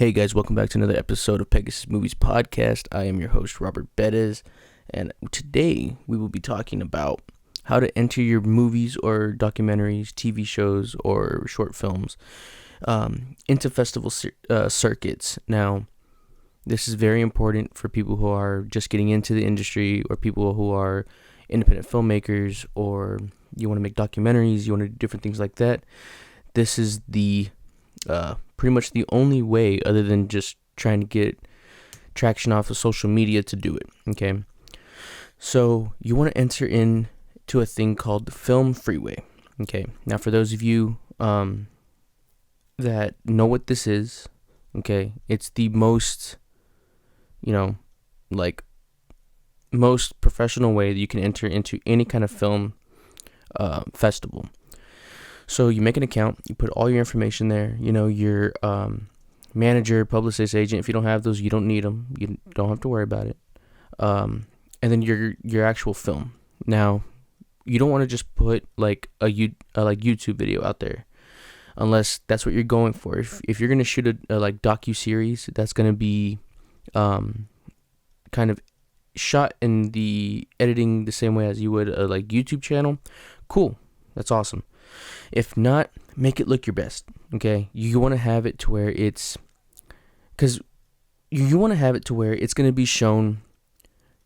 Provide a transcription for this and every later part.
Hey guys, welcome back to another episode of Pegasis Movies Podcast. I am your host, Robert Bettis, and today we will be talking about how to enter your movies or documentaries, TV shows, or short films into festival circuits. Now, this is very important for people who are just getting into the industry or people who are independent filmmakers or you want to make documentaries, you want to do different things like that. This is the pretty much the only way other than just trying to get traction off of social media to do it, okay? So you want to enter into a thing called the Film Freeway, okay? Now for those of you that know what this is, okay, it's the most, most professional way that you can enter into any kind of film festival. So you make an account, you put all your information there, your manager, publicist, agent. If you don't have those, you don't need them. You don't have to worry about it. And then your actual film. Now, you don't want to just put like a YouTube video out there, unless that's what you're going for. If you're gonna shoot a docu-series, that's gonna be kind of shot in the editing the same way as you would a YouTube channel. Cool, that's awesome. If not, make it look your best, okay? You want to have it to where it's going to be shown,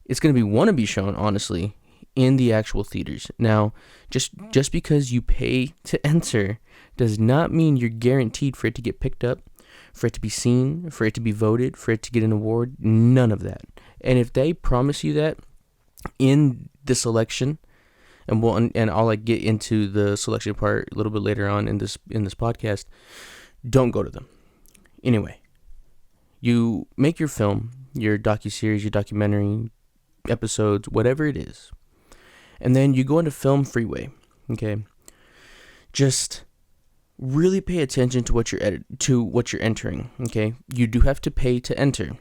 want to be shown, honestly, in the actual theaters. Now, just because you pay to enter does not mean you're guaranteed for it to get picked up, for it to be seen, for it to be voted, for it to get an award, none of that. And if they promise you that in the selection, and I'll get into the selection part a little bit later on in this podcast, don't go to them. Anyway, you make your film, your docuseries, your documentary episodes, whatever it is, and then you go into Film Freeway. Okay, just really pay attention to what you're entering. Okay, you do have to pay to enter.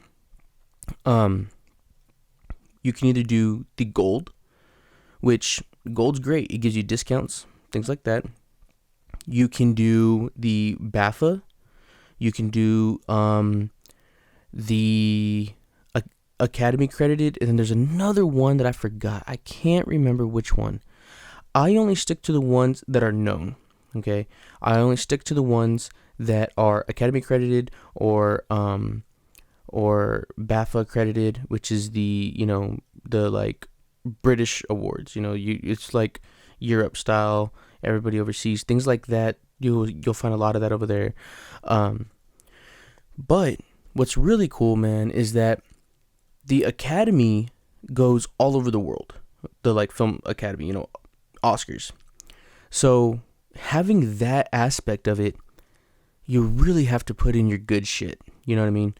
You can either do the gold, which gold's great. It gives you discounts, things like that. You can do the BAFTA. You can do the Academy credited, and then there's another one that I forgot. I can't remember which one. I only stick to the ones that are known. Okay, I only stick to the ones that are Academy credited or BAFTA accredited, which is the British awards. It's like Europe style, everybody overseas, things like that. You'll find a lot of that over there. But what's really cool, man, is that the Academy goes all over the world. The Film Academy, Oscars. So having that aspect of it, you really have to put in your good shit. You know what I mean?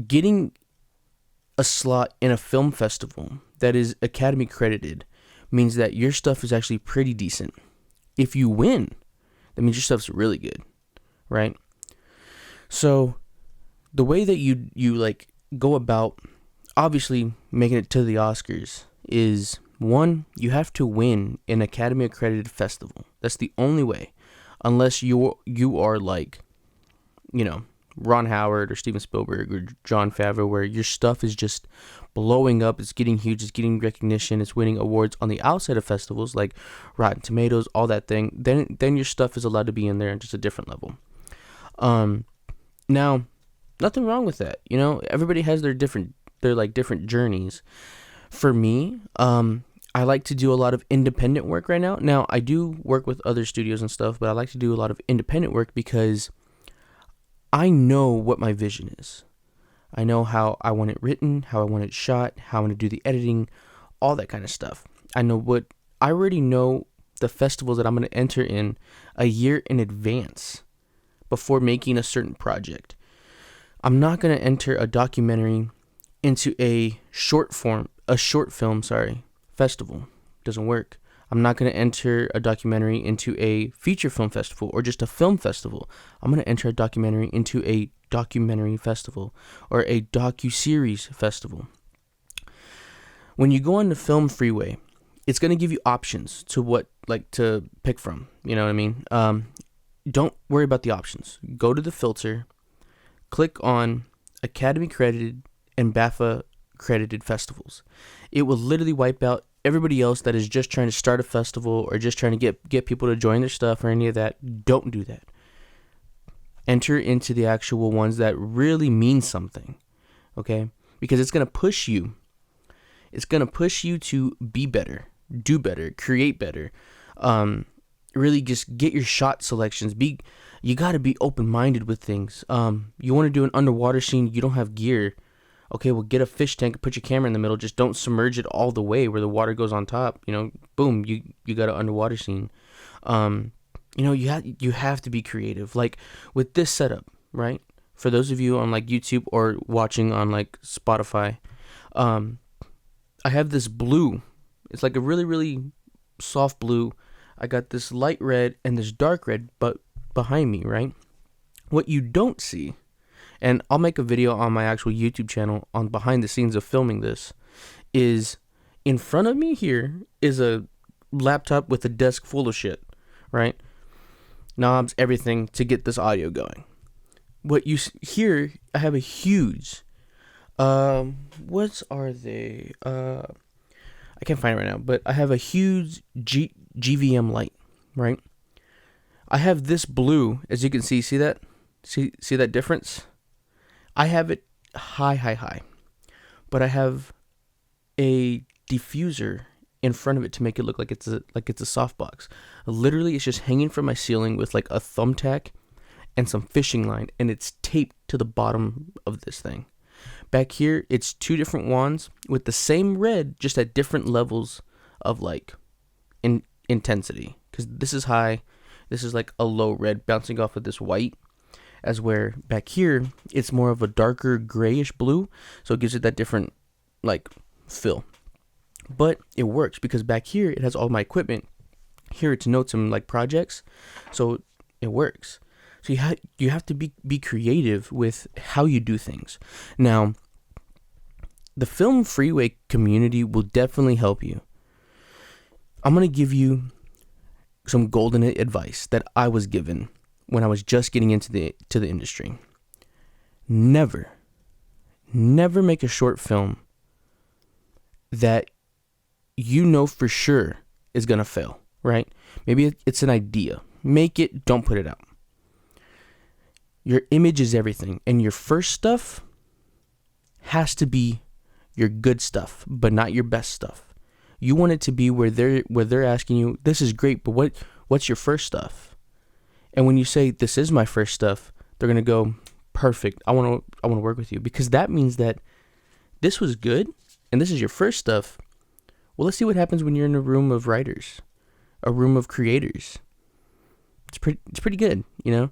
Getting a slot in a film festival that is Academy credited means that your stuff is actually pretty decent. If you win, that means your stuff's really good, right? So the way that you go about obviously making it to the Oscars is, one, you have to win an Academy accredited festival. That's the only way, unless you are Ron Howard or Steven Spielberg or Jon Favreau, where your stuff is just blowing up, it's getting huge, it's getting recognition, it's winning awards on the outside of festivals like Rotten Tomatoes, all that thing, then your stuff is allowed to be in there on just a different level. Now, nothing wrong with that. Everybody has their different journeys. For me, I like to do a lot of independent work right now. Now, I do work with other studios and stuff, but I like to do a lot of independent work because I know what my vision is. I know how I want it written, how I want it shot, how I want to do the editing, all that kind of stuff. I already know the festivals that I'm going to enter in a year in advance before making a certain project. I'm not going to enter a documentary into a short film festival. Doesn't work. I'm not going to enter a documentary into a feature film festival or just a film festival. I'm going to enter a documentary into a documentary festival or a docu-series festival. When you go on the Film Freeway, it's going to give you options to pick from. You know what I mean? Don't worry about the options. Go to the filter, click on Academy credited and BAFTA credited festivals. It will literally wipe out everybody else that is just trying to start a festival or just trying to get people to join their stuff or any of that. Don't do that. Enter into the actual ones that really mean something, okay? Because it's going to push you. It's going to push you to be better, do better, create better. Really just get your shot selections. You got to be open-minded with things. You want to do an underwater scene, you don't have gear. Okay, well, get a fish tank and put your camera in the middle. Just don't submerge it all the way where the water goes on top. Boom, you got an underwater scene. You have to be creative. Like with this setup, right? For those of you on like YouTube or watching on like Spotify, I have this blue. It's like a really, really soft blue. I got this light red and this dark red, but behind me, right? What you don't see, and I'll make a video on my actual YouTube channel on behind the scenes of filming this, is in front of me here is a laptop with a desk full of shit, right? Knobs, everything to get this audio going. What you here, I have a huge, what are they? I can't find it right now, but I have a huge GVM light, right? I have this blue, as you can see that? See that difference? I have it high, but I have a diffuser in front of it to make it look like it's a softbox. Literally, it's just hanging from my ceiling with like a thumbtack and some fishing line, and it's taped to the bottom of this thing. Back here, it's two different wands with the same red, just at different levels of like intensity. Because this is high, this is like a low red bouncing off of this white. As where back here, it's more of a darker grayish blue, so it gives it that different like feel. But it works because back here it has all my equipment. Here it's notes and like projects, so it works. So you have to be creative with how you do things. Now, the film Freeway community will definitely help you. I'm gonna give you some golden advice that I was given when I was just getting into the industry. Never make a short film that you know for sure is gonna fail, right? Maybe it's an idea. Make it, don't put it out. Your image is everything, and your first stuff has to be your good stuff, but not your best stuff. You want it to be where they're asking you, this is great, but what's your first stuff? And when you say this is my first stuff, they're gonna go, perfect. I want to work with you, because that means that this was good and this is your first stuff. Well, let's see what happens when you're in a room of writers, a room of creators. It's pretty good, you know.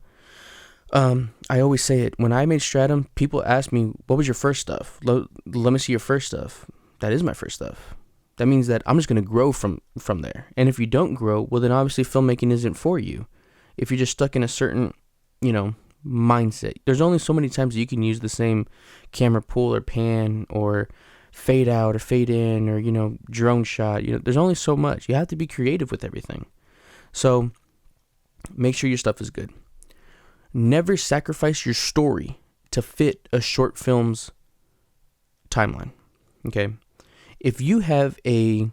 I always say it when I made Stratum. People ask me, "What was your first stuff? Let me see your first stuff." That is my first stuff. That means that I'm just gonna grow from there. And if you don't grow, well, then obviously filmmaking isn't for you. If you're just stuck in a certain, mindset, there's only so many times you can use the same camera pull or pan or fade out or fade in or drone shot. There's only so much. You have to be creative with everything. So make sure your stuff is good. Never sacrifice your story to fit a short film's timeline. Okay? If you have a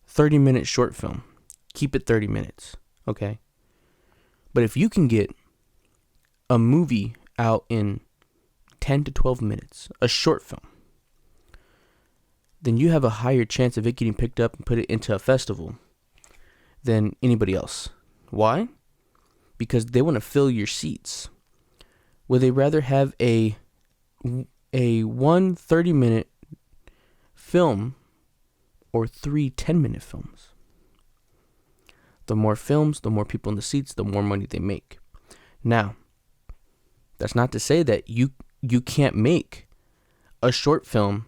30-minute short film, keep it 30 minutes. Okay? But if you can get a movie out in 10 to 12 minutes, a short film, then you have a higher chance of it getting picked up and put it into a festival than anybody else. Why? Because they want to fill your seats. Would they rather have a 30-minute film or 3 10-minute films? The more films, the more people in the seats, the more money they make. Now, that's not to say that you can't make a short film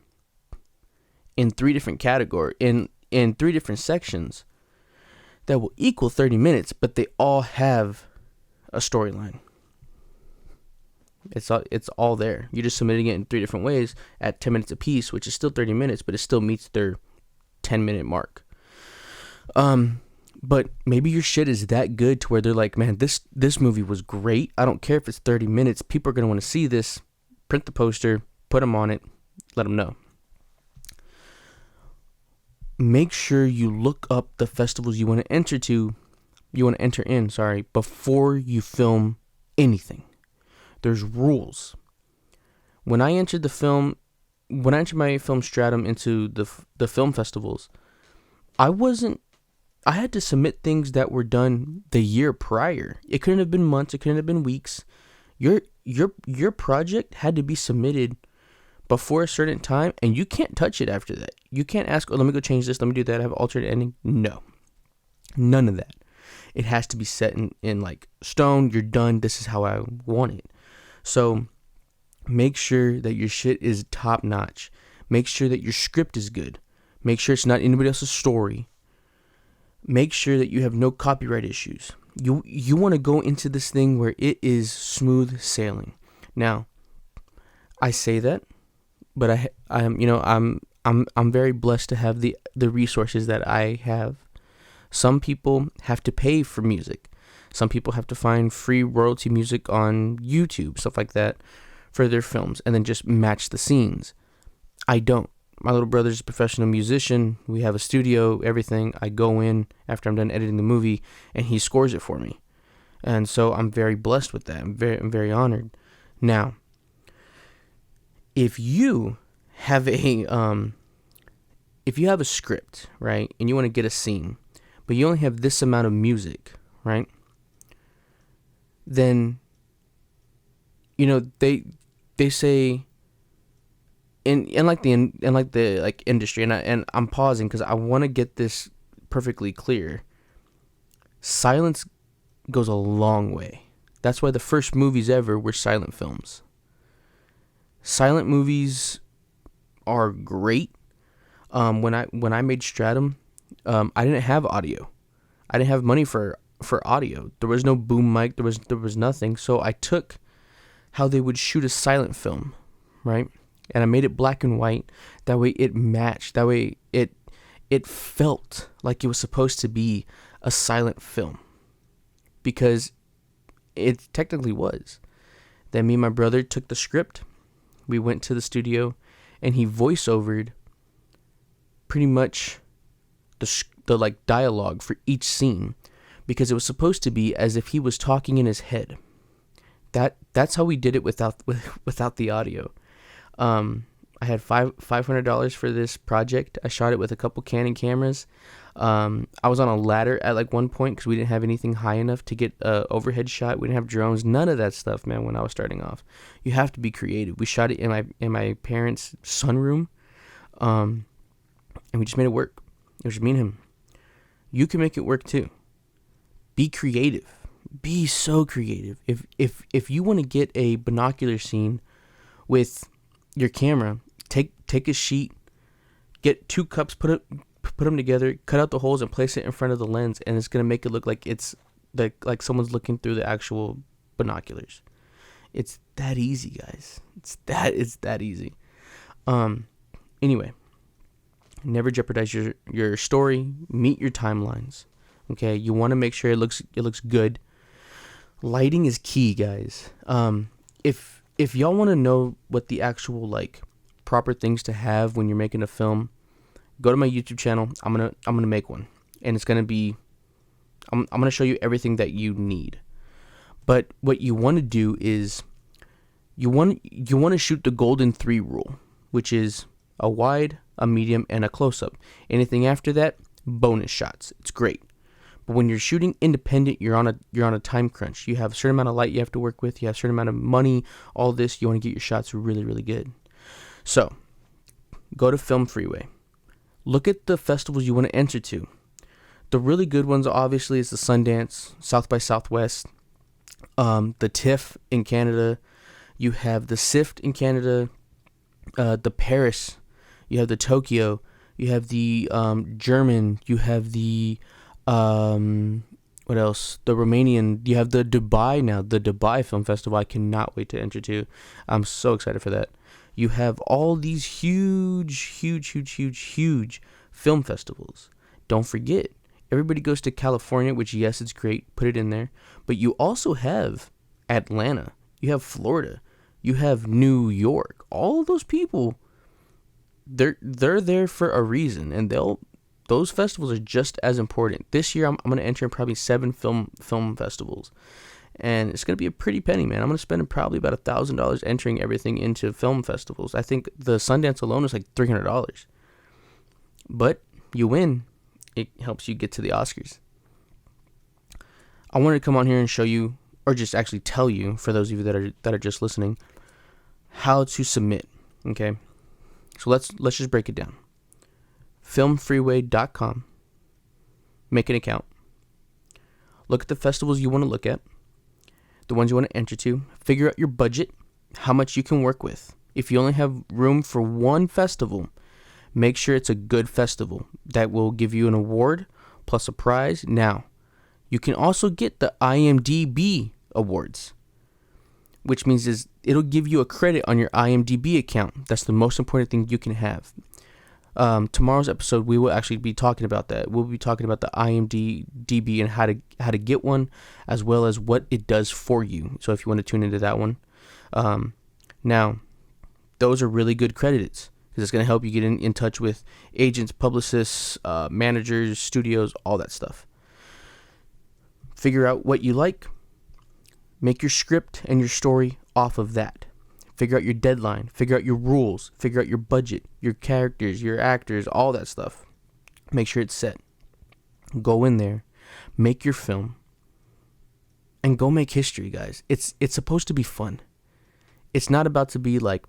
in 3 different categories, in 3 different sections that will equal 30 minutes, but they all have a storyline. It's all there. You're just submitting it in 3 different ways at 10 minutes apiece, which is still 30 minutes, but it still meets their 10-minute mark. But maybe your shit is that good to where they're like, man, this movie was great. I don't care if it's 30 minutes. People are going to want to see this. Print the poster, put them on it, let them know. Make sure you look up the festivals you want to enter in, before you film anything. There's rules. When I entered my film stratum into the film festivals, I had to submit things that were done the year prior. It couldn't have been months, it couldn't have been weeks. Your project had to be submitted before a certain time, and you can't touch it after that. You can't ask, let me go change this, let me do that, have an alternate ending. No. None of that. It has to be set in like stone. You're done. This is how I want it. So make sure that your shit is top notch. Make sure that your script is good. Make sure it's not anybody else's story. Make sure that you have no copyright issues. You want to go into this thing where it is smooth sailing. Now, I say that, but I'm very blessed to have the resources that I have. Some people have to pay for music. Some people have to find free royalty music on YouTube, stuff like that, for their films, and then just match the scenes. I don't. My little brother's a professional musician. We have a studio, everything. I go in after I'm done editing the movie, and he scores it for me. And so I'm very blessed with that. I'm very honored. Now, if you have a script, right, and you want to get a scene, but you only have this amount of music, right? Then, they say in the industry, and I'm pausing because I want to get this perfectly clear. Silence goes a long way. That's why the first movies ever were silent films. Silent movies are great. When I made Stratum, I didn't have audio. I didn't have money for audio. There was no boom mic. There was nothing. So I took how they would shoot a silent film, right? And I made it black and white. That way it matched. That way it felt like it was supposed to be a silent film, because it technically was. Then me and my brother took the script. We went to the studio, and he voiceovered pretty much the like dialogue for each scene, because it was supposed to be as if he was talking in his head. That's how we did it without the audio. I had $500 for this project. I shot it with a couple Canon cameras. I was on a ladder at like one point because we didn't have anything high enough to get a overhead shot. We didn't have drones, none of that stuff, man. When I was starting off, you have to be creative. We shot it in my parents' sunroom, and we just made it work. It was just me and him. You can make it work too. Be creative. Be so creative. If you want to get a binocular scene with your camera, take a sheet, get 2 cups, put them together, cut out the holes, and place it in front of the lens, and it's gonna make it look like it's like someone's looking through the actual binoculars. It's that easy, guys. It's that easy. Anyway, never jeopardize your story. Meet your timelines. Okay, you want to make sure it looks good. Lighting is key, guys. If y'all want to know what the actual like proper things to have when you're making a film, go to my YouTube channel. I'm gonna make one, and it's gonna be I'm gonna show you everything that you need. But what you want to do is you want to shoot the golden 3 rule, which is a wide, a medium, and a close-up. Anything after that, bonus shots. It's great. But when you're shooting independent, you're on a time crunch. You have a certain amount of light you have to work with. You have a certain amount of money. All this, you want to get your shots really, really good. So, go to Film Freeway. Look at the festivals you want to enter to. The really good ones, obviously, is the Sundance, South by Southwest, the TIFF in Canada. You have the SIFT in Canada, the Paris. You have the Tokyo. You have the German. You have the what else? The Romanian. You have the Dubai now. The Dubai Film Festival. I cannot wait to enter to. I'm so excited for that. You have all these huge film festivals. Don't forget, Everybody goes to California, which, yes, it's great. Put it in there. But you also have Atlanta. You have Florida. You have New York. All of those people, they're there for a reason, and those festivals are just as important. This year, I'm going to enter in probably 7 film festivals, and it's going to be a pretty penny, man. I'm going to spend probably about $1,000 entering everything into film festivals. I think the Sundance alone is like $300. But you win. It helps you get to the Oscars. I wanted to come on here and show you, or just actually tell you, for those of you that are just listening, how to submit. Okay, so let's just break it down. Filmfreeway.com. Make an account. Look at the festivals you want to look at, the ones you want to enter to. Figure out your budget, how much you can work with. If you only have room for one festival, make sure it's a good festival that will give you an award plus a prize. Now, you can also get the IMDb awards, which means it'll give you a credit on your IMDb account. That's the most important thing you can have. Tomorrow's episode, we will actually be talking about that. We'll be talking about the IMDb and how to get one, as well as what it does for you. So if you want to tune into that one, now those are really good credits, because it's going to help you get in touch with agents, publicists, managers, studios, all that stuff. Figure out what you like. Make your script and your story off of that. Figure out your deadline. Figure out your rules. Figure out your budget, your characters, your actors, all that stuff. Make sure it's set. Go in there. Make your film. And go make history, guys. It's supposed to be fun. It's not about to be like,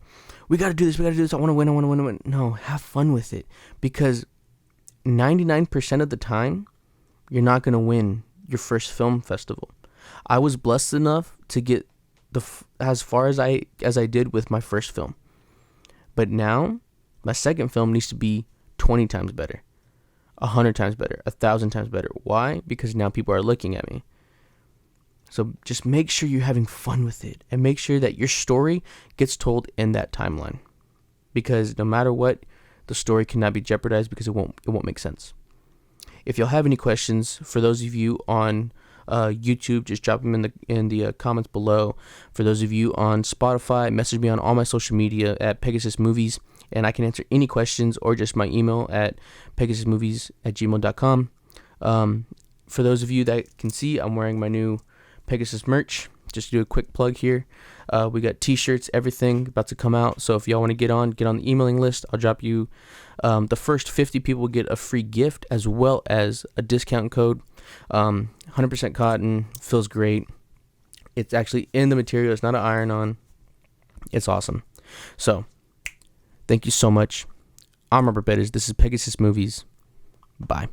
we got to do this, I want to win. No, have fun with it. Because 99% of the time, you're not going to win your first film festival. I was blessed enough to get as far as I did with my first film. But now, my second film needs to be 20 times better, 100 times better, 1,000 times better. Why? Because now people are looking at me. So just make sure you're having fun with it, and make sure that your story gets told in that timeline. Because no matter what, the story cannot be jeopardized, because it won't make sense. If y'all have any questions, for those of you on YouTube, just drop them in the comments below. For those of you on Spotify, message me on all my social media at Pegasus Movies, and I can answer any questions, or just my email at pegasusmovies@gmail.com. For those of you that can see, I'm wearing my new Pegasus merch. Just to do a quick plug here. We got t-shirts, everything about to come out. So if y'all want to get on the emailing list, I'll drop you. The first 50 people will get a free gift, as well as a discount code. 100% cotton, feels great. It's actually in the material. It's not an iron-on. It's awesome. So, thank you so much. I'm Robert Bettis. This is Pegasus Movies. Bye.